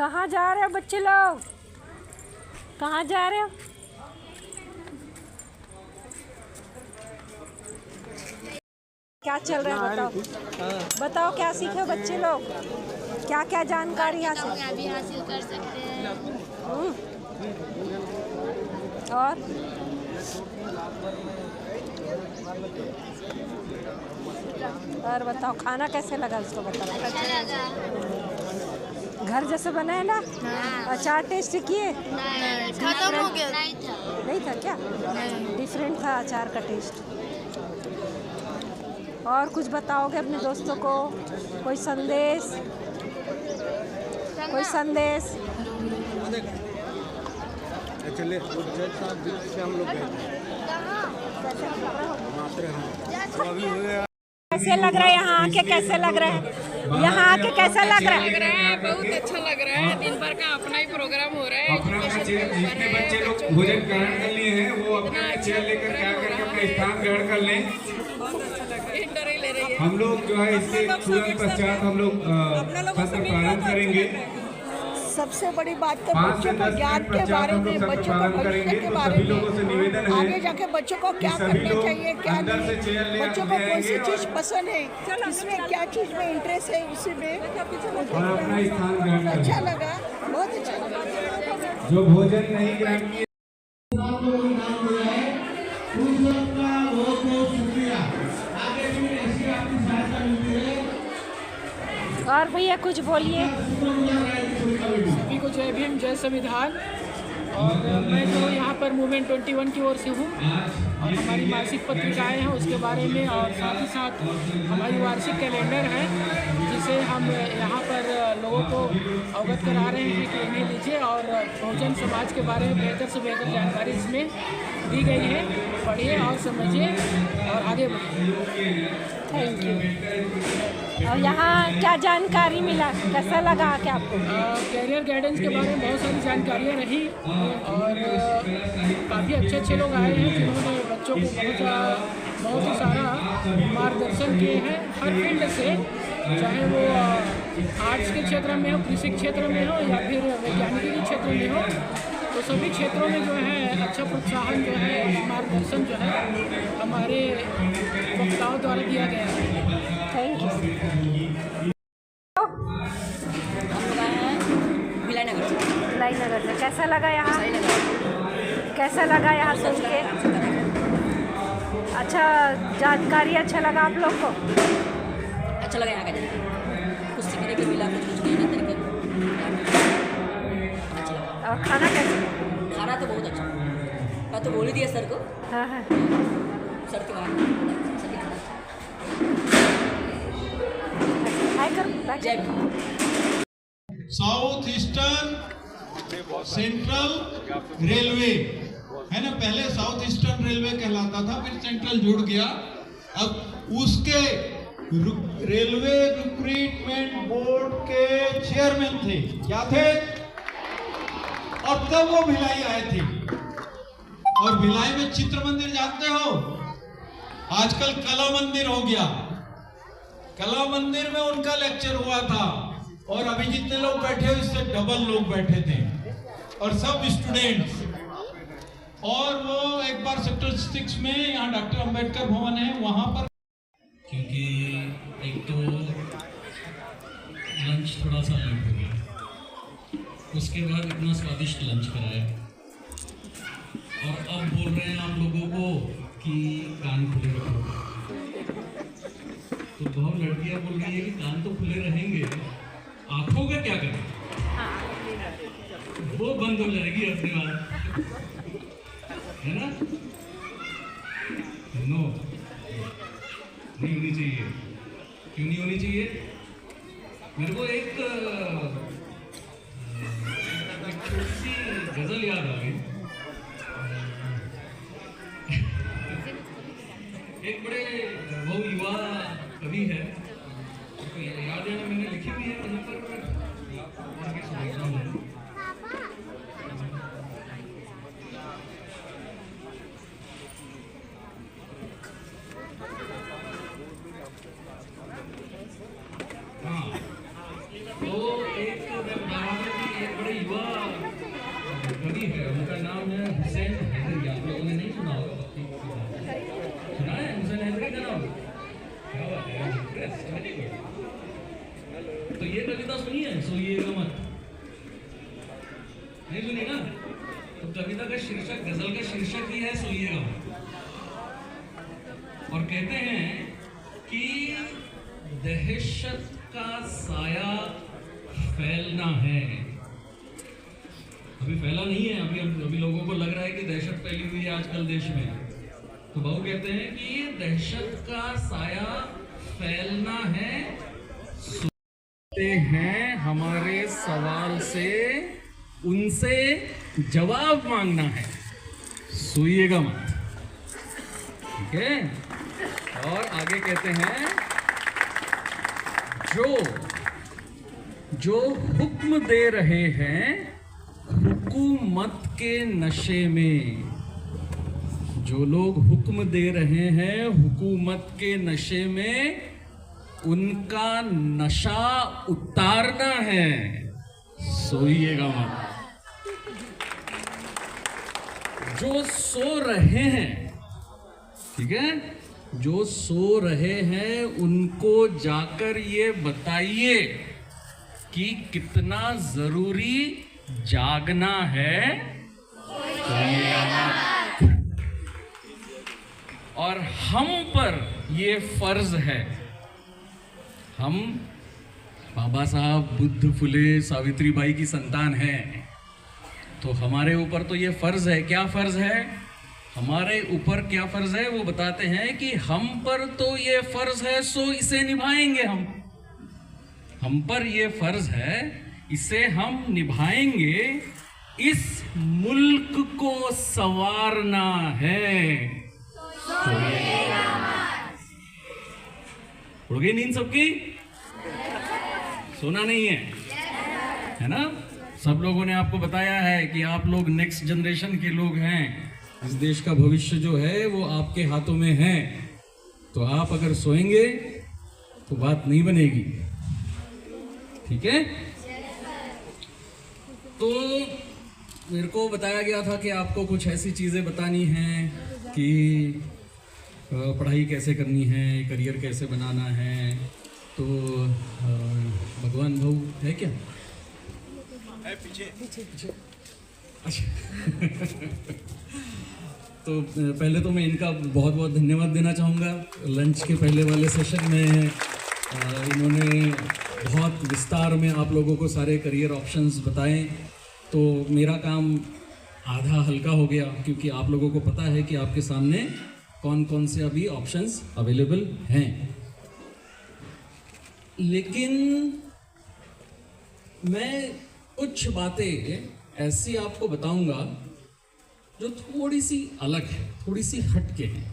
कहाँ जा रहे हो बच्चे लोग? कहाँ जा रहे हो? क्या चल रहा है बताओ। बताओ क्या सीखे बच्चे लोग, क्या क्या जानकारी हासिल कर सकते हैं। और बताओ खाना कैसे लगा उसको बताओ। अच्छा लगा। घर जैसे बनाए ना? हाँ। अचार टेस्ट किए? खत्म हो गया। नहीं था क्या? डिफरेंट था अचार का टेस्ट। और कुछ बताओगे अपने दोस्तों को? कोई संदेश? कोई संदेश? चलिए हम लोग कैसे लग रहा है यहाँ आके? कैसे लग रहा है यहाँ आके? कैसा लग रहा है? बहुत अच्छा लग रहा है। दिन भर का अपना ही प्रोग्राम हो रहा है। जितने बच्चे लोग भोजन ग्रहण कर लिए हैं वो अपना चेयर लेकर क्या करके अपना स्थान ग्रहण कर लें। हम लोग जो है इसके तुरंत पश्चात हम लोग सत्र प्रारंभ करेंगे। सबसे बड़ी बात तो बच्चों को ज्ञान के बारे में, बच्चों को भविष्य के बारे में, आगे जाके बच्चों को क्या करना चाहिए, क्या नहीं, बच्चों को कौन सी चीज़ पसंद है, इसमें क्या चीज़ में इंटरेस्ट है, उसी में अच्छा लगा, बहुत अच्छा लगा। जो भोजन नहीं ग्रहण किए और भैया कुछ बोलिए। सभी को जय भीम, जय संविधान। और मैं जो यहाँ पर मूवमेंट 21 की ओर से हूँ और हमारी मासिक पत्रिकाएं हैं उसके बारे में, और साथ ही साथ हमारी वार्षिक कैलेंडर है जिसे हम यहाँ पर लोगों को अवगत करा रहे हैं कि इन्हें लीजिए और बहुजन समाज के बारे में बेहतर से बेहतर जानकारी इसमें दी गई है। पढ़िए और समझिए और आगे बढ़िए। Thank you. और यहाँ क्या जानकारी मिला, कैसा लगा क्या आपको? कैरियर गाइडेंस के बारे में बहुत सारी जानकारियाँ रही और काफ़ी अच्छे लोग आए हैं जिन्होंने बच्चों को बहुत ही सारा मार्गदर्शन किए हैं हर फील्ड से, चाहे वो आर्ट्स के क्षेत्र में हो, कृषि क्षेत्र में हो या फिर वैज्ञानिकी के क्षेत्र में हो, तो सभी क्षेत्रों में जो है अच्छा प्रोत्साहन जो है, मार्गदर्शन जो है हमारे वक्ताओं द्वारा दिया गया है। Thank you. विलायनगर से कैसा लगा यहाँ? कैसा लगा यहाँ सुन के? अच्छा जानकारी अच्छा लगा आप लोग को? अच्छा लगा यहाँ का जानकारी, कुछ सीखने को मिला, कुछ कहने तरीके अच्छा लगा। और खाना कैसा? खाना तो बहुत अच्छा, मैं तो बोल ही दिया सर को। हाँ हाँ। सर के बारे जय साउथ ईस्टर्न सेंट्रल रेलवे है ना, पहले साउथ ईस्टर्न रेलवे कहलाता था, फिर सेंट्रल जुड़ गया। अब उसके रेलवे रिक्रूटमेंट बोर्ड के चेयरमैन थे, क्या थे? और तब वो भिलाई आए थे। और भिलाई में चित्र मंदिर जानते हो, आजकल कला मंदिर हो गया। कला मंदिर में उनका लेक्चर हुआ था और अभी जितने लोग बैठे हो इससे डबल लोग बैठे थे और सब स्टूडेंट्स। और वो एक बार सेक्टर 6 में यहाँ डॉक्टर अंबेडकर भवन है वहां पर, क्योंकि एक तो लंच थोड़ा सा लेट हो गया, उसके बाद इतना स्वादिष्ट लंच कराया और अब बोल रहे हैं आप लोगों को कि कान खुले रखो। तो बहुत लड़कियां बोल रही है कि कान तो खुले रहेंगे, आंखों का क्या करें? वो बंद हो जाएगी अपनी बात, है ना? नो, नहीं होनी चाहिए। क्यों नहीं होनी चाहिए? मेरे को एक छोटी सी गजल याद आ गई। एक बड़े वो युवा कवि है, तो याद है, मैंने लिखी हुई है वहाँ पर, आगे सुनाता हूँ। हाँ, तो एक मैं सोइएगा मत, नहीं सुनी ना? तो कविता का शीर्षक, गजल का शीर्षक ही है सोइएगा मत। और कहते हैं कि दहशत का साया फैलना है। अभी फैला नहीं है, अभी लोगों को लग रहा है कि दहशत फैली हुई है आजकल देश में। तो बाबू कहते हैं कि ये दहशत का साया फैलना है, सुनते हैं हमारे सवाल से, उनसे जवाब मांगना है, सोइएगा मत। ठीक है। और आगे कहते हैं जो हुक्म दे रहे हैं हुकूमत के नशे में, जो लोग हुक्म दे रहे हैं हुकूमत के नशे में, उनका नशा उतारना है, सोइएगा मत। जो सो रहे हैं, ठीक है, जो सो रहे हैं उनको जाकर ये बताइए कि कितना जरूरी जागना है, सोइएगा मत। और हम पर ये फर्ज है, हम बाबा साहब बुद्ध फुले सावित्रीबाई की संतान हैं, तो हमारे ऊपर तो ये फर्ज है। क्या फर्ज है हमारे ऊपर? क्या फर्ज है वो बताते हैं कि हम पर तो ये फर्ज है, सो इसे निभाएंगे। हम पर ये फर्ज है, इसे हम निभाएंगे। इस मुल्क को संवारना है, उड़ गई नींद सबकी? सोना नहीं है ना? सब लोगों ने आपको बताया है कि आप लोग नेक्स्ट जनरेशन के लोग हैं, इस देश का भविष्य जो है वो आपके हाथों में है। तो आप अगर सोएंगे तो बात नहीं बनेगी, ठीक है? तो मेरे को बताया गया था कि आपको कुछ ऐसी चीज़ें बतानी हैं कि पढ़ाई कैसे करनी है, करियर कैसे बनाना है। तो भगवान भाऊ है क्या? है पीछे। अच्छा तो पहले तो मैं इनका बहुत बहुत धन्यवाद देना चाहूँगा। लंच के पहले वाले सेशन में इन्होंने बहुत विस्तार में आप लोगों को सारे करियर ऑप्शंस बताएं। तो मेरा काम आधा हल्का हो गया, क्योंकि आप लोगों को पता है कि आपके सामने कौन कौन से अभी ऑप्शंस अवेलेबल हैं। लेकिन मैं कुछ बातें ऐसी आपको बताऊंगा जो थोड़ी सी अलग है, थोड़ी सी हटके हैं।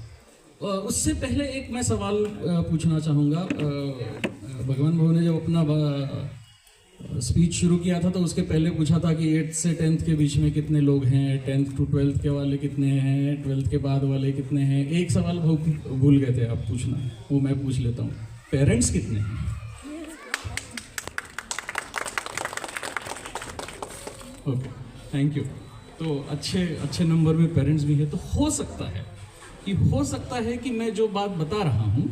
उससे पहले एक मैं सवाल पूछना चाहूँगा। भगवान भाऊ ने जब अपना स्पीच शुरू किया था तो उसके पहले पूछा था कि 8th से 10th के बीच में कितने लोग हैं, 10th to 12th के वाले कितने हैं, 12th के बाद वाले कितने हैं। एक सवाल भाऊ भूल गए थे आप पूछना, वो मैं पूछ लेता हूँ, पेरेंट्स कितने हैं? Okay, thank you. तो अच्छे नंबर में पेरेंट्स भी है। तो हो सकता है कि मैं जो बात बता रहा हूँ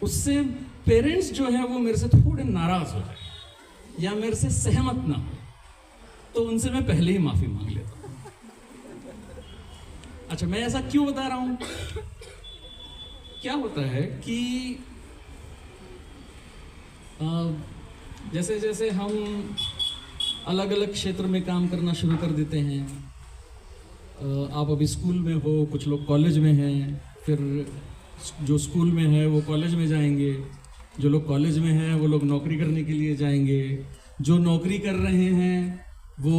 उससे पेरेंट्स जो है वो मेरे से थोड़े नाराज हो जाए या मेरे से सहमत ना हो, तो उनसे मैं पहले ही माफी मांग लेता हूँ। अच्छा, मैं ऐसा क्यों बता रहा हूँ? क्या होता है कि जैसे जैसे हम अलग अलग क्षेत्र में काम करना शुरू कर देते हैं, आप अभी स्कूल में हो, कुछ लोग कॉलेज में हैं, फिर जो स्कूल में है वो कॉलेज में जाएंगे, जो लोग कॉलेज में हैं वो लोग नौकरी करने के लिए जाएंगे, जो नौकरी कर रहे हैं वो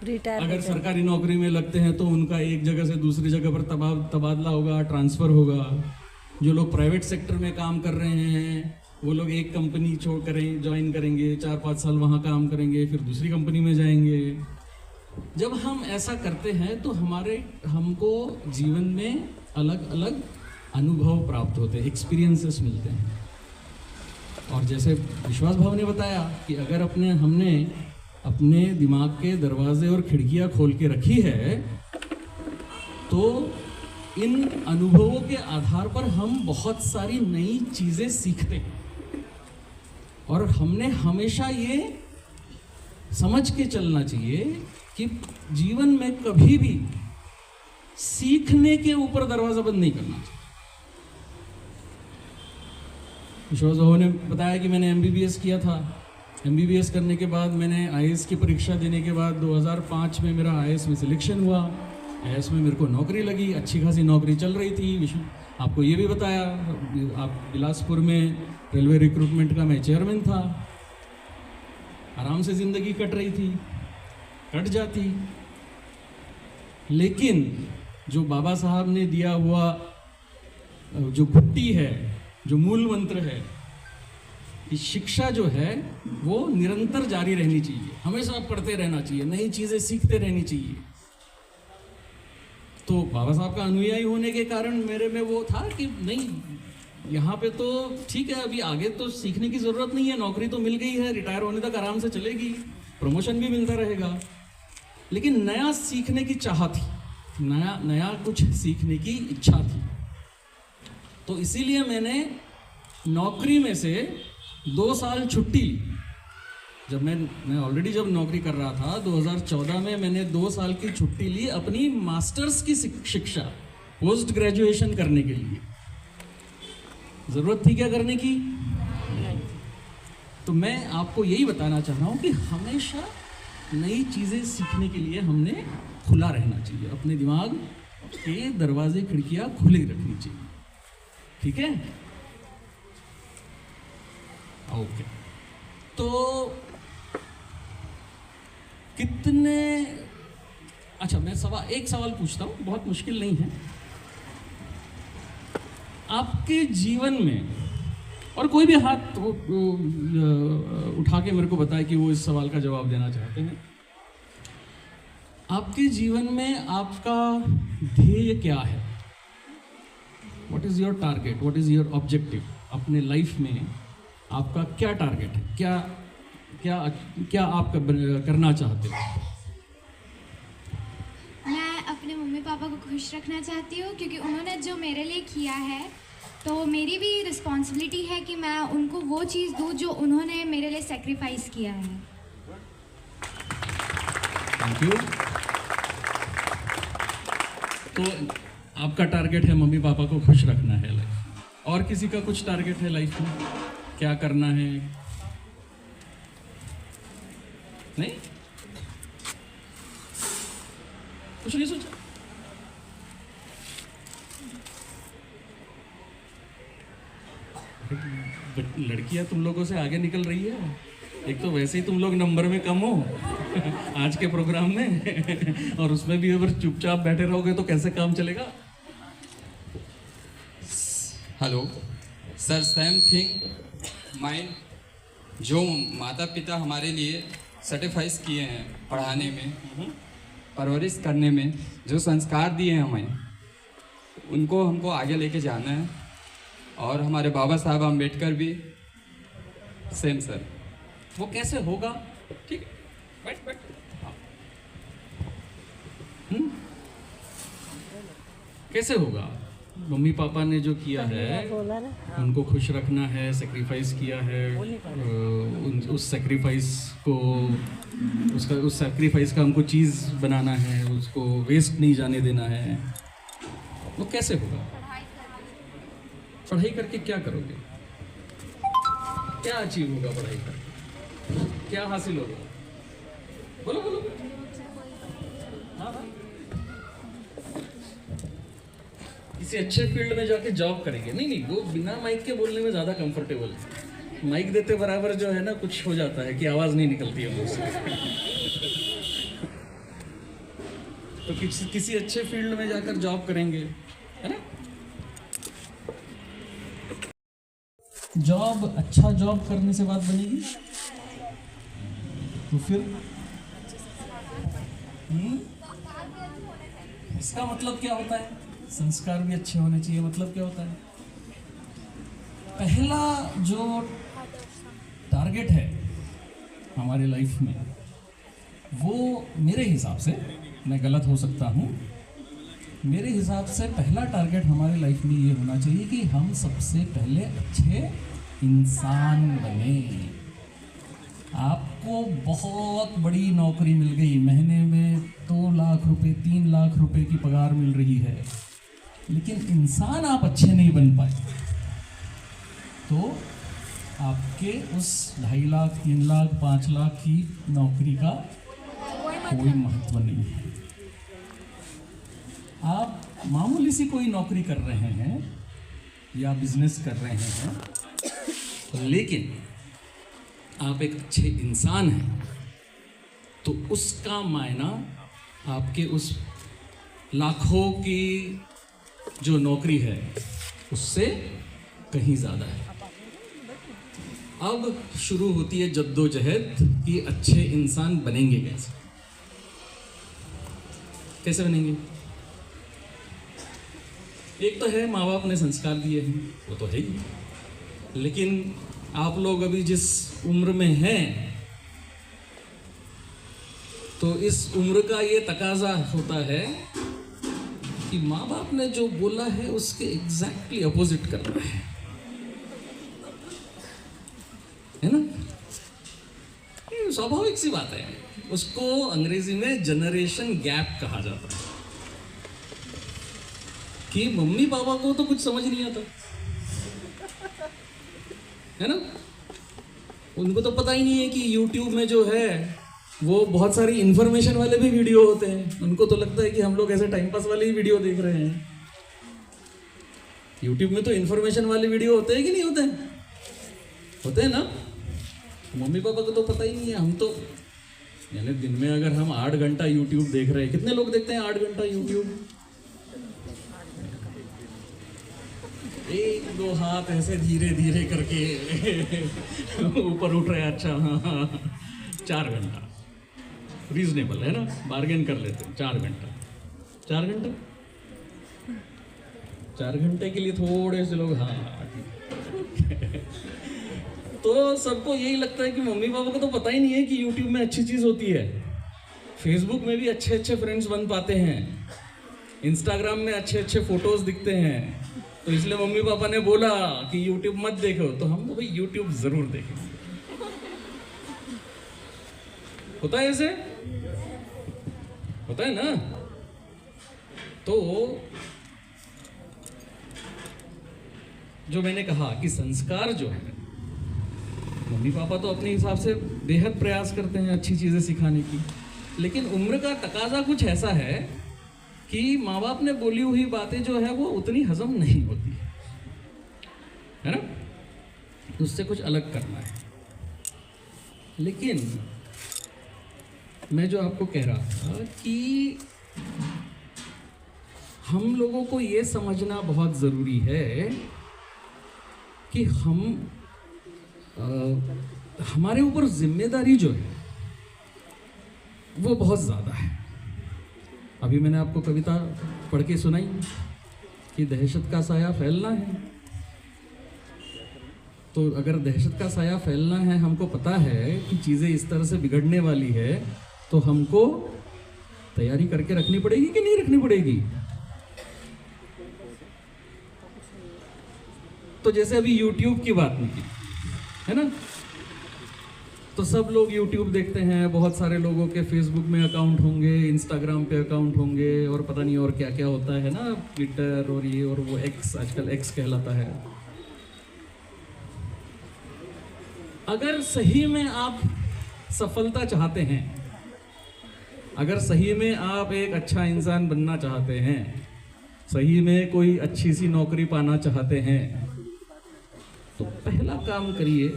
अगर सरकारी नौकरी में लगते हैं तो उनका एक जगह से दूसरी जगह पर तबादला होगा, ट्रांसफ़र होगा। जो लोग प्राइवेट सेक्टर में काम कर रहे हैं वो लोग एक कंपनी ज्वाइन करेंगे, 4-5 साल वहाँ काम करेंगे, फिर दूसरी कंपनी में जाएंगे। जब हम ऐसा करते हैं तो हमको जीवन में अलग अलग अनुभव प्राप्त होते हैं, एक्सपीरियंसेस मिलते हैं। और जैसे विश्वास भाव ने बताया कि अगर हमने अपने दिमाग के दरवाजे और खिड़कियाँ खोल के रखी है तो इन अनुभवों के आधार पर हम बहुत सारी नई चीज़ें सीखते हैं। और हमने हमेशा ये समझ के चलना चाहिए कि जीवन में कभी भी सीखने के ऊपर दरवाजा बंद नहीं करना चाहिए। विश्वास बाबू ने बताया कि मैंने MBBS किया था। MBBS करने के बाद मैंने IAS की परीक्षा देने के बाद 2005 में मेरा IAS में सिलेक्शन हुआ। IAS में मेरे को नौकरी लगी, अच्छी खासी नौकरी चल रही थी। आपको ये भी बताया, आप बिलासपुर में रेलवे रिक्रूटमेंट का मैं चेयरमैन था। आराम से ज़िंदगी कट रही थी, कट जाती। लेकिन जो बाबा साहब ने दिया हुआ जो घुट्टी है, जो मूल मंत्र है कि शिक्षा जो है वो निरंतर जारी रहनी चाहिए, हमेशा पढ़ते रहना चाहिए, नई चीज़ें सीखते रहनी चाहिए। तो बाबा साहब का अनुयायी होने के कारण मेरे में वो था कि नहीं, यहाँ पे तो ठीक है, अभी आगे तो सीखने की ज़रूरत नहीं है, नौकरी तो मिल गई है, रिटायर होने तक आराम से चलेगी, प्रमोशन भी मिलता रहेगा। लेकिन नया सीखने की चाह थी, नया कुछ सीखने की इच्छा थी। तो इसीलिए मैंने नौकरी में से 2 साल छुट्टी ली। जब मैं ऑलरेडी जब नौकरी कर रहा था 2014 में मैंने 2 साल की छुट्टी ली अपनी मास्टर्स की शिक्षा, पोस्ट ग्रेजुएशन करने के लिए। ज़रूरत थी क्या करने की? तो मैं आपको यही बताना चाह रहा हूँ कि हमेशा नई चीज़ें सीखने के लिए हमने खुला रहना चाहिए, अपने दिमाग के दरवाजे खिड़कियाँ खुली रखनी चाहिए। ठीक है, ओके। तो कितने, अच्छा मैं एक सवाल पूछता हूँ, बहुत मुश्किल नहीं है। आपके जीवन में, और कोई भी हाथ उठा के मेरे को बताए कि वो इस सवाल का जवाब देना चाहते हैं। आपके जीवन में आपका ध्येय क्या है? What is your target, what is your objective? अपने लाइफ में आपका क्या टारगेट है, क्या आप करना चाहते हो? मैं अपने मम्मी पापा को खुश रखना चाहती हूँ, क्योंकि उन्होंने जो मेरे लिए किया है, तो मेरी भी रिस्पॉन्सिबिलिटी है कि मैं उनको वो चीज़ दूँ जो उन्होंने मेरे लिए सेक्रीफाइस किया है। Thank you. तो आपका टारगेट है मम्मी पापा को खुश रखना है लाइफ। और किसी का कुछ टारगेट है लाइफ में, क्या करना है? नहीं, कुछ नहीं सोचा? लड़कियां तुम लोगों से आगे निकल रही है। एक तो वैसे ही तुम लोग नंबर में कम हो आज के प्रोग्राम में, और उसमें भी अगर चुपचाप बैठे रहोगे तो कैसे काम चलेगा? Hello sir, same thing mind, जो माता पिता हमारे लिए सेक्रीफाइस किए हैं पढ़ाने में, परवरिश करने में, जो संस्कार दिए हैं हमें, उनको हमको आगे लेके जाना है। और हमारे बाबा साहब अम्बेडकर भी सेम सर। वो कैसे होगा? ठीक है, बैठ। कैसे होगा? मम्मी पापा ने जो किया है, उनको खुश रखना है, सेक्रीफाइस किया है, उस सेक्रीफाइस को, उस सेक्रीफाइस का हमको चीज़ बनाना है, उसको वेस्ट नहीं जाने देना है। वो कैसे होगा? पढ़ाई करके क्या करोगे? क्या अचीव होगा पढ़ाई करके? क्या हासिल होगा? बोलो। हाँ। किसी अच्छे फील्ड में जाके जॉब करेंगे। नहीं, वो बिना माइक के बोलने में ज़्यादा कंफर्टेबल है। माइक देते बराबर जो है ना, कुछ हो जाता है कि आवाज़ नहीं निकलती है मुँह से। तो किसी अच्छे फील्ड में जाकर जॉब करेंगे, है ना? अच्छा जॉब करने से बात बनेगी? तो फिर इसका मतलब क्या होता है? संस्कार भी अच्छे होने चाहिए। मतलब क्या होता है? पहला जो टारगेट है हमारे लाइफ में, वो मेरे हिसाब से, मैं गलत हो सकता हूँ, मेरे हिसाब से पहला टारगेट हमारे लाइफ में ये होना चाहिए कि हम सबसे पहले अच्छे इंसान बने। आपको बहुत बड़ी नौकरी मिल गई, महीने में 2 लाख रुपए 3 लाख रुपए की पगार मिल रही है, लेकिन इंसान आप अच्छे नहीं बन पाए, तो आपके उस 2.5 लाख 3 लाख 5 लाख की नौकरी का कोई महत्व नहीं है। आप मामूली सी कोई नौकरी कर रहे हैं या बिजनेस कर रहे हैं, लेकिन आप एक अच्छे इंसान हैं, तो उसका मायना आपके उस लाखों की जो नौकरी है उससे कहीं ज़्यादा है। अब शुरू होती है जद्दोजहद कि अच्छे इंसान बनेंगे कैसे। कैसे बनेंगे? एक तो है माँ बाप ने संस्कार दिए हैं, वो तो है ही, लेकिन आप लोग अभी जिस उम्र में हैं, तो इस उम्र का ये तकाजा होता है कि माँ बाप ने जो बोला है उसके एग्जैक्टली अपोजिट करना है ना? ये स्वाभाविक सी बात है। उसको अंग्रेजी में जनरेशन गैप कहा जाता है कि मम्मी पापा को तो कुछ समझ नहीं आता है ना, उनको तो पता ही नहीं है कि YouTube में जो है वो बहुत सारी इन्फॉर्मेशन वाले भी वीडियो होते हैं। उनको तो लगता है कि हम लोग ऐसे टाइम पास वाले ही वीडियो देख रहे हैं। YouTube में तो इन्फॉर्मेशन वाले वीडियो होते हैं कि नहीं होते हैं? होते हैं ना। मम्मी पापा को तो पता ही नहीं है। हम तो यानी दिन में अगर हम 8 घंटा YouTube देख रहे हैं, कितने लोग देखते हैं 8 घंटा YouTube? 1-2 हाथ ऐसे धीरे धीरे करके ऊपर उठ रहे हैं। अच्छा हाँ 4 घंटा रीजनेबल है ना, बार्गेन कर लेते हैं। 4 घंटा 4 घंटे के लिए थोड़े से लोग हाँ तो सबको यही लगता है कि मम्मी पापा को तो पता ही नहीं है कि YouTube में अच्छी चीज़ होती है, Facebook में भी अच्छे अच्छे फ्रेंड्स बन पाते हैं, Instagram में अच्छे अच्छे फोटोज दिखते हैं। तो इसलिए मम्मी पापा ने बोला कि YouTube मत देखो, तो हम तो भाई YouTube जरूर देखेंगे। होता है ऐसे, होता है ना। तो जो मैंने कहा कि संस्कार जो है, मम्मी पापा तो अपने हिसाब से बेहद प्रयास करते हैं अच्छी चीज़ें सिखाने की, लेकिन उम्र का तकाजा कुछ ऐसा है कि माँ बाप ने बोली हुई बातें जो है वो उतनी हजम नहीं होती है ना, उससे कुछ अलग करना है। लेकिन मैं जो आपको कह रहा था कि हम लोगों को ये समझना बहुत ज़रूरी है कि हमारे ऊपर जिम्मेदारी जो है वो बहुत ज़्यादा है। अभी मैंने आपको कविता पढ़ के सुनाई कि दहशत का साया फैलना है। तो अगर दहशत का साया फैलना है, हमको पता है कि चीज़ें इस तरह से बिगड़ने वाली है, तो हमको तैयारी करके रखनी पड़ेगी कि नहीं रखनी पड़ेगी? तो जैसे अभी YouTube की बात नहीं है ना, तो सब लोग YouTube देखते हैं, बहुत सारे लोगों के Facebook में अकाउंट होंगे, Instagram पे अकाउंट होंगे, और पता नहीं और क्या क्या होता है ना, ट्विटर और ये और वो, X आजकल X कहलाता है। अगर सही में आप सफलता चाहते हैं, अगर सही में आप एक अच्छा इंसान बनना चाहते हैं, सही में कोई अच्छी सी नौकरी पाना चाहते हैं, तो पहला काम करिए,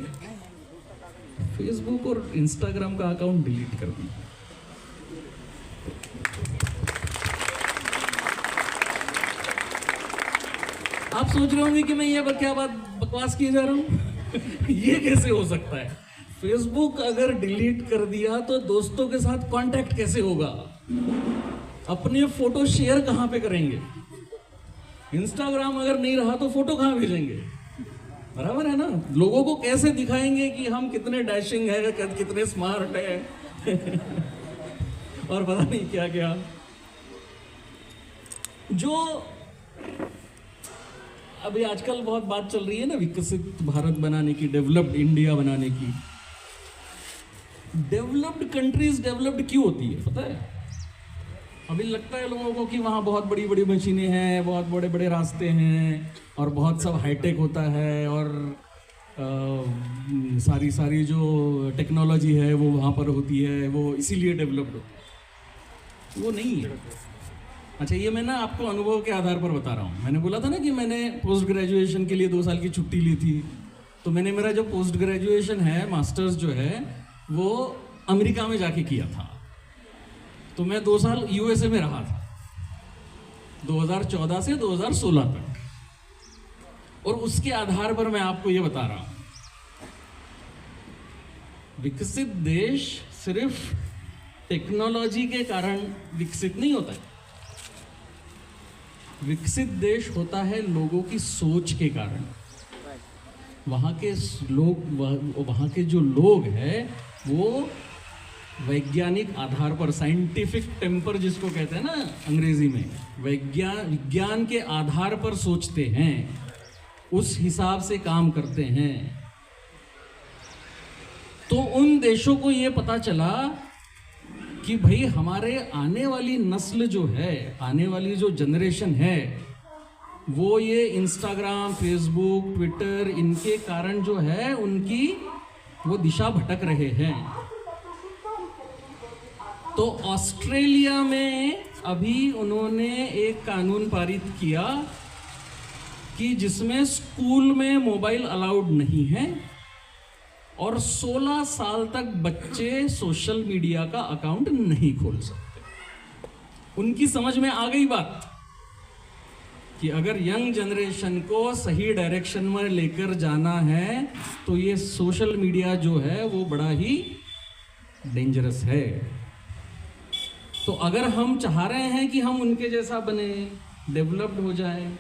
फेसबुक और इंस्टाग्राम का अकाउंट डिलीट कर दीजिए। आप सोच रहे होंगे कि मैं ये क्या बात बकवास किए जा रहा हूँ ये कैसे हो सकता है? फेसबुक अगर डिलीट कर दिया तो दोस्तों के साथ कांटेक्ट कैसे होगा? अपने फोटो शेयर कहाँ पे करेंगे? इंस्टाग्राम अगर नहीं रहा तो फोटो कहाँ भेजेंगे? बराबर है ना। लोगों को कैसे दिखाएंगे कि हम कितने डैशिंग है, कितने स्मार्ट है और पता नहीं क्या क्या। जो अभी आजकल बहुत बात चल रही है ना, विकसित भारत बनाने की, डेवलप्ड इंडिया बनाने की, डेवलप्ड कंट्रीज डेवलप्ड क्यों होती है पता है? अभी लगता है लोगों को कि वहाँ बहुत बड़ी बड़ी मशीनें हैं, बहुत बड़े बड़े रास्ते हैं और बहुत सब हाईटेक होता है और सारी जो टेक्नोलॉजी है वो वहाँ पर होती है, वो इसीलिए डेवलप्ड होती है। वो नहीं है। अच्छा, ये मैं ना आपको अनुभव के आधार पर बता रहा हूँ। मैंने बोला था ना कि मैंने पोस्ट ग्रेजुएशन के लिए 2 साल की छुट्टी ली थी, तो मैंने मेरा जो पोस्ट ग्रेजुएशन है, मास्टर्स जो है, वो अमेरिका में जाके किया था। तो मैं 2 साल यूएसए में रहा था 2014 से 2016 तक, और उसके आधार पर मैं आपको ये बता रहा हूं, विकसित देश सिर्फ टेक्नोलॉजी के कारण विकसित नहीं होता है। विकसित देश होता है लोगों की सोच के कारण। वहाँ के जो लोग हैं वो वैज्ञानिक आधार पर, साइंटिफिक टेम्पर जिसको कहते हैं ना अंग्रेजी में, विज्ञान के आधार पर सोचते हैं, उस हिसाब से काम करते हैं। तो उन देशों को ये पता चला कि भाई हमारे आने वाली नस्ल जो है, आने वाली जो जनरेशन है, वो ये इंस्टाग्राम, फेसबुक, ट्विटर, इनके कारण जो है उनकी वो दिशा भटक रहे हैं। तो ऑस्ट्रेलिया में अभी उन्होंने एक कानून पारित किया कि जिसमें स्कूल में मोबाइल अलाउड नहीं है और 16 साल तक बच्चे सोशल मीडिया का अकाउंट नहीं खोल सकते। उनकी समझ में आ गई बात कि अगर यंग जनरेशन को सही डायरेक्शन में लेकर जाना है तो ये सोशल मीडिया जो है वो बड़ा ही डेंजरस है। तो अगर हम चाह रहे हैं कि हम उनके जैसा बने, डेवलप्ड हो जाए,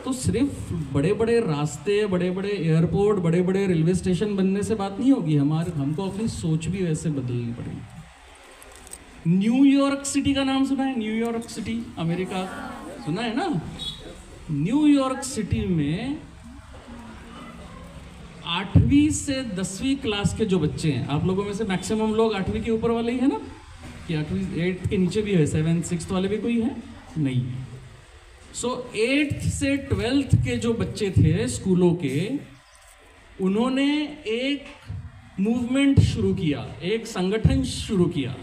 तो सिर्फ बड़े बड़े रास्ते, बड़े बड़े एयरपोर्ट, बड़े बड़े रेलवे स्टेशन बनने से बात नहीं होगी। हमको अपनी सोच भी वैसे बदलनी पड़ेगी। न्यूयॉर्क सिटी का नाम सुना है? न्यूयॉर्क सिटी, अमेरिका, सुना है ना? न्यूयॉर्क सिटी में 8वीं से 10वीं क्लास के जो बच्चे हैं, आप लोगों में से मैक्सिमम लोग 8वीं के ऊपर वाले ही है ना, कि 8वीं 8th के नीचे भी है, 7th 6th वाले भी कोई है नहीं। सो 8th से 12th के जो बच्चे थे स्कूलों के, उन्होंने एक मूवमेंट शुरू किया, एक संगठन शुरू किया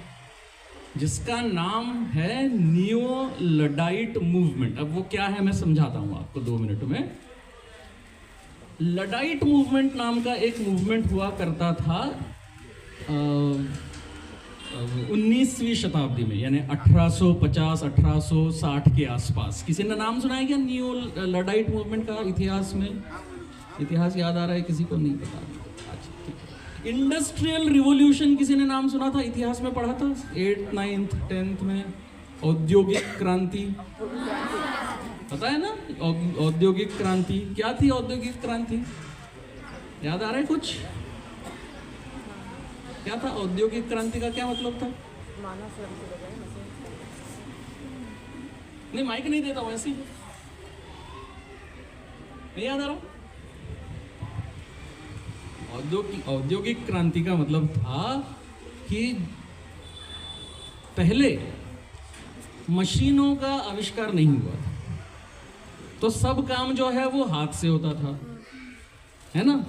जिसका नाम है नियो लडाइट मूवमेंट। अब वो क्या है मैं समझाता हूं आपको 2 मिनट में। लडाइट मूवमेंट नाम का एक मूवमेंट हुआ करता था 19वीं शताब्दी में, यानी 1850-1860 के आसपास। किसी ने नाम सुना है क्या नियो लडाइट मूवमेंट का? इतिहास में, इतिहास याद आ रहा है किसी को? नहीं पता। अच्छा, इंडस्ट्रियल रिवॉल्यूशन किसी ने नाम सुना था? इतिहास में पढ़ा था 8th 9th 10th में। औद्योगिक क्रांति पता है ना? औद्योगिक क्रांति क्या थी? औद्योगिक क्रांति याद आ रहा है कुछ? क्या था औद्योगिक क्रांति का? क्या मतलब था? नहीं, माइक नहीं देता हूं, ऐसे ही नहीं याद आ रहा। औद्योगिक क्रांति का मतलब था कि पहले मशीनों का आविष्कार नहीं हुआ था, तो सब काम जो है वो हाथ से होता था, है ना?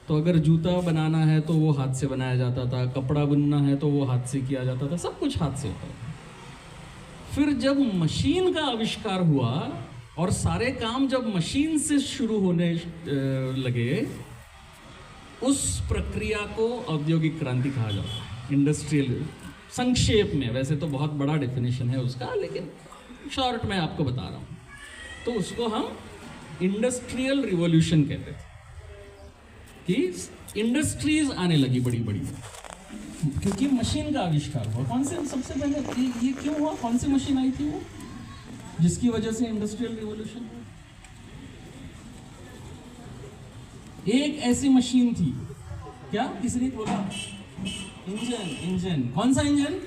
तो अगर जूता बनाना है तो वो हाथ से बनाया जाता था, कपड़ा बुनना है तो वो हाथ से किया जाता था, सब कुछ हाथ से होता था। फिर जब मशीन का आविष्कार हुआ और सारे काम जब मशीन से शुरू होने लगे, उस प्रक्रिया को औद्योगिक क्रांति कहा जाता है। इंडस्ट्रियल, संक्षेप में, वैसे तो बहुत बड़ा डेफिनेशन है उसका, लेकिन शॉर्ट में आपको बता रहा हूँ। तो उसको हम इंडस्ट्रियल रिवॉल्यूशन कहते थे कि इंडस्ट्रीज आने लगी बड़ी बड़ी, क्योंकि मशीन का आविष्कार हुआ। कौन से सबसे पहले ये क्यों हुआ? कौन सी मशीन आई थी वो जिसकी वजह से इंडस्ट्रियल रिवॉल्यूशन हुआ? एक ऐसी मशीन थी, क्या किसी ने बोला? इंजन। कौन सा इंजन?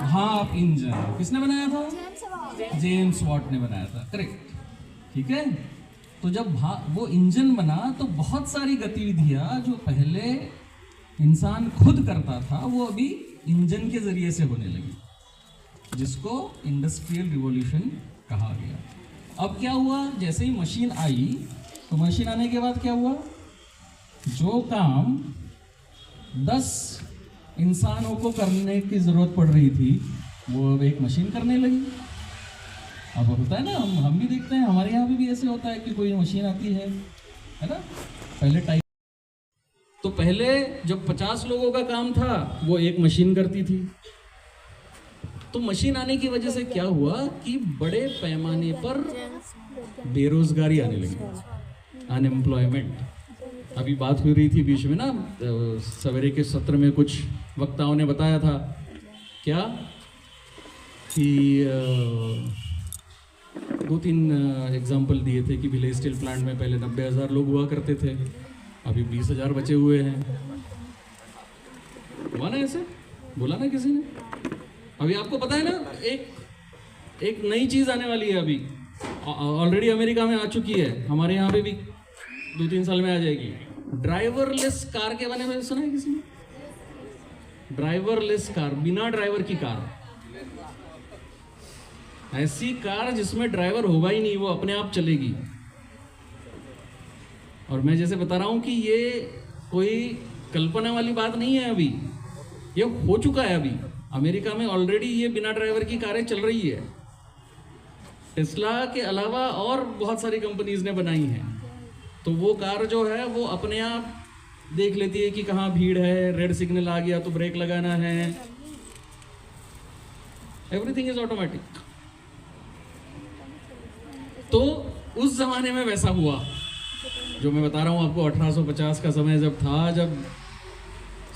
Half engine. किसने बनाया था? जेम्स वॉट ने बनाया था, करेक्ट। ठीक है। तो जब वो इंजन बना तो बहुत सारी गतिविधियां जो पहले इंसान खुद करता था वो अभी इंजन के जरिए से होने लगी, जिसको इंडस्ट्रियल रिवॉल्यूशन कहा गया। अब क्या हुआ, जैसे ही मशीन आई तो मशीन आने के बाद क्या हुआ, जो काम 10 इंसानों को करने की ज़रूरत पड़ रही थी वो अब एक मशीन करने लगी। अब होता है ना, हम भी देखते हैं, हमारे यहाँ भी ऐसे होता है कि कोई मशीन आती है ना। पहले टाइप तो पहले जब 50 लोगों का काम था वो एक मशीन करती थी। तो मशीन आने की वजह से क्या हुआ कि बड़े पैमाने पर बेरोजगारी आने लगी, अनएम्प्लॉयमेंट। अभी बात हो रही थी बीच में ना, सवेरे के सत्र में कुछ वक्ताओं ने बताया था क्या कि 2-3 एग्जाम्पल दिए थे कि भिलाई स्टील प्लांट में पहले 90,000 लोग हुआ करते थे, अभी 20,000 बचे हुए हैं। हुआ ना ऐसे, बोला ना किसी ने। अभी आपको पता है ना, एक नई चीज़ आने वाली है, अभी ऑलरेडी अमेरिका में आ चुकी है, हमारे यहाँ पे भी 2-3 साल में आ जाएगी। ड्राइवरलेस कार के बारे में सुना है किसी ने? ड्राइवरलेस कार, बिना ड्राइवर की कार, ऐसी कार जिसमें ड्राइवर होगा ही नहीं, वो अपने आप चलेगी। और मैं जैसे बता रहा हूं कि ये कोई कल्पना वाली बात नहीं है, अभी ये हो चुका है। अभी अमेरिका में ऑलरेडी ये बिना ड्राइवर की कारें चल रही है। टेस्ला के अलावा और बहुत सारी कंपनीज ने बनाई हैं। तो वो कार जो है वो अपने आप देख लेती है कि कहाँ भीड़ है, रेड सिग्नल आ गया तो ब्रेक लगाना है, एवरीथिंग इज ऑटोमेटिक। तो उस जमाने में वैसा हुआ जो मैं बता रहा हूँ आपको, 1850 का समय जब था, जब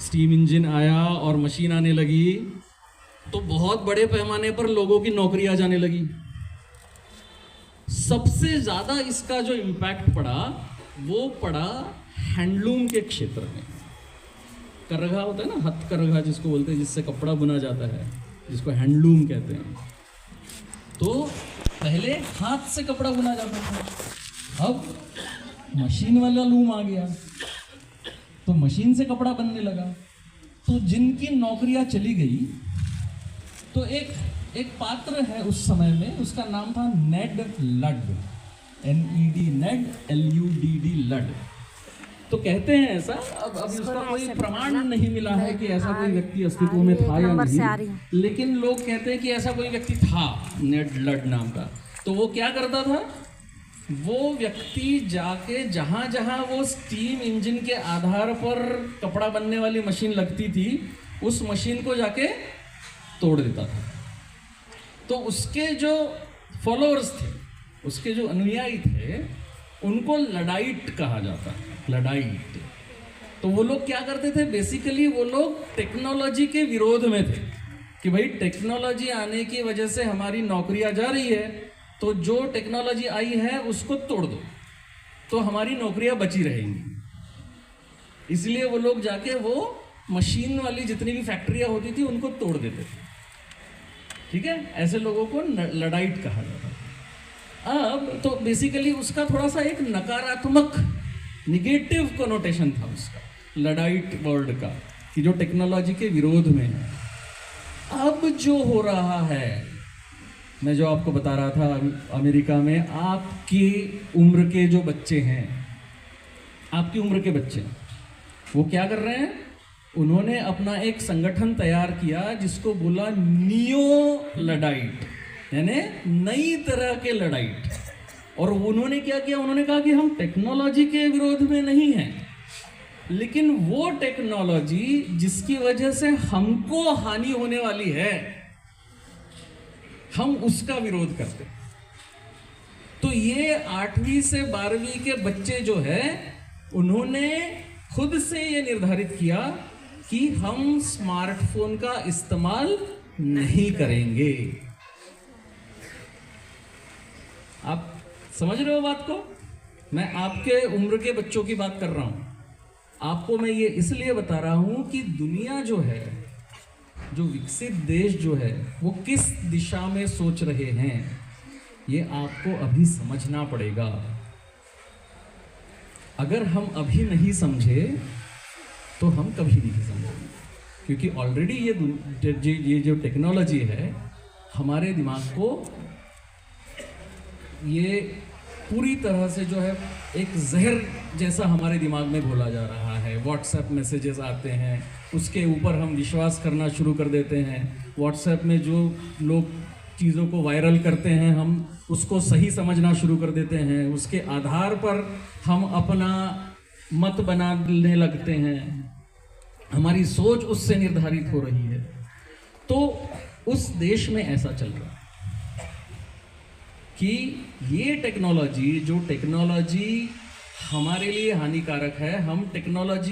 स्टीम इंजन आया और मशीन आने लगी, तो बहुत बड़े पैमाने पर लोगों की नौकरियां जाने लगी। सबसे ज्यादा इसका जो इम्पैक्ट पड़ा वो पड़ा हैंडलूम के क्षेत्र में। करघा होता है ना, हथकरघा जिसको बोलते हैं, जिससे कपड़ा बुना जाता है, जिसको हैंडलूम कहते हैं। तो पहले हाथ से कपड़ा बुना जाता था, अब मशीन वाला लूम आ गया तो मशीन से कपड़ा बनने लगा। तो जिनकी नौकरियां चली गई, तो एक पात्र है उस समय में, उसका नाम था नेड लड, NED, नेड LUDD, लड। तो कहते हैं ऐसा, अब उसका कोई प्रमाण नहीं मिला है कि ऐसा कोई व्यक्ति अस्तित्व में था या नहीं, लेकिन लोग कहते हैं कि ऐसा कोई व्यक्ति था नेड लड नाम का। तो वो क्या करता था, वो व्यक्ति जाके जहाँ जहाँ वो स्टीम इंजन के आधार पर कपड़ा बनने वाली मशीन लगती थी, उस मशीन को जाके तोड़ देता था। तो उसके जो फॉलोअर्स थे, उसके जो अनुयायी थे, उनको लडाइट कहा जाता है, लडाइट। तो वो लोग क्या करते थे, बेसिकली वो लोग टेक्नोलॉजी के विरोध में थे कि भाई टेक्नोलॉजी आने की वजह से हमारी नौकरियां जा रही है, तो जो टेक्नोलॉजी आई है उसको तोड़ दो तो हमारी नौकरियां बची रहेंगी। इसलिए वो लोग जाके वो मशीन वाली जितनी भी फैक्ट्रियां होती थी उनको तोड़ देते थे। ठीक है, ऐसे लोगों को लडाइट कहा जाता है। अब तो बेसिकली उसका थोड़ा सा एक नकारात्मक निगेटिव कोनोटेशन था उसका, लडाइट वर्ड का, कि जो टेक्नोलॉजी के विरोध में है। अब जो हो रहा है, मैं जो आपको बता रहा था, अमेरिका में आपकी उम्र के जो बच्चे हैं, आपकी उम्र के बच्चे, वो क्या कर रहे हैं, उन्होंने अपना एक संगठन तैयार किया जिसको बोला नियो लडाइट, यानी नई तरह के लडाइट। और उन्होंने क्या किया, उन्होंने कहा कि हम टेक्नोलॉजी के विरोध में नहीं हैं, लेकिन वो टेक्नोलॉजी जिसकी वजह से हमको हानि होने वाली है, हम उसका विरोध करते। तो ये 8वीं से 12वीं के बच्चे जो है, उन्होंने खुद से ये निर्धारित किया कि हम स्मार्टफोन का इस्तेमाल नहीं करेंगे। आप समझ रहे हो बात को? मैं आपके उम्र के बच्चों की बात कर रहा हूं। आपको मैं ये इसलिए बता रहा हूं कि दुनिया जो है, जो विकसित देश जो है, वो किस दिशा में सोच रहे हैं, ये आपको अभी समझना पड़ेगा। अगर हम अभी नहीं समझे तो हम कभी नहीं समझेंगे, क्योंकि ऑलरेडी ये जो टेक्नोलॉजी है हमारे दिमाग को ये पूरी तरह से जो है एक जहर जैसा हमारे दिमाग में घोला जा रहा है। व्हाट्सएप मैसेजेस आते हैं, उसके ऊपर हम विश्वास करना शुरू कर देते हैं। व्हाट्सएप में जो लोग चीज़ों को वायरल करते हैं हम उसको सही समझना शुरू कर देते हैं, उसके आधार पर हम अपना मत बनाने लगते हैं, हमारी सोच उससे निर्धारित हो रही है। तो उस देश में ऐसा चल रहा है कि ये टेक्नोलॉजी हमारे लिए हानिकारक है, हम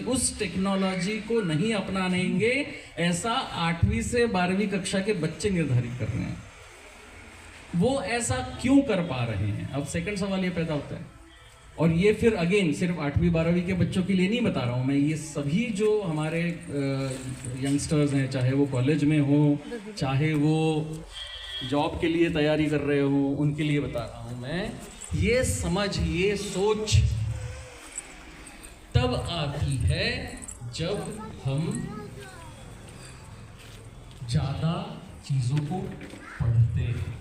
उस टेक्नोलॉजी को नहीं अपनाएंगे, ऐसा 8वीं से 12वीं कक्षा के बच्चे निर्धारित कर रहे हैं। वो ऐसा क्यों कर पा रहे हैं? अब सेकंड सवाल ये पैदा होता है, और ये फिर अगेन सिर्फ 8वीं 12वीं के बच्चों के लिए नहीं बता रहा हूँ मैं, ये सभी जो हमारे यंगस्टर्स हैं, चाहे वो कॉलेज में हो, चाहे वो जॉब के लिए तैयारी कर रहे हो, उनके लिए बता रहा हूँ मैं। ये समझ, ये सोच तब आती है जब हम ज़्यादा चीज़ों को पढ़ते हैं।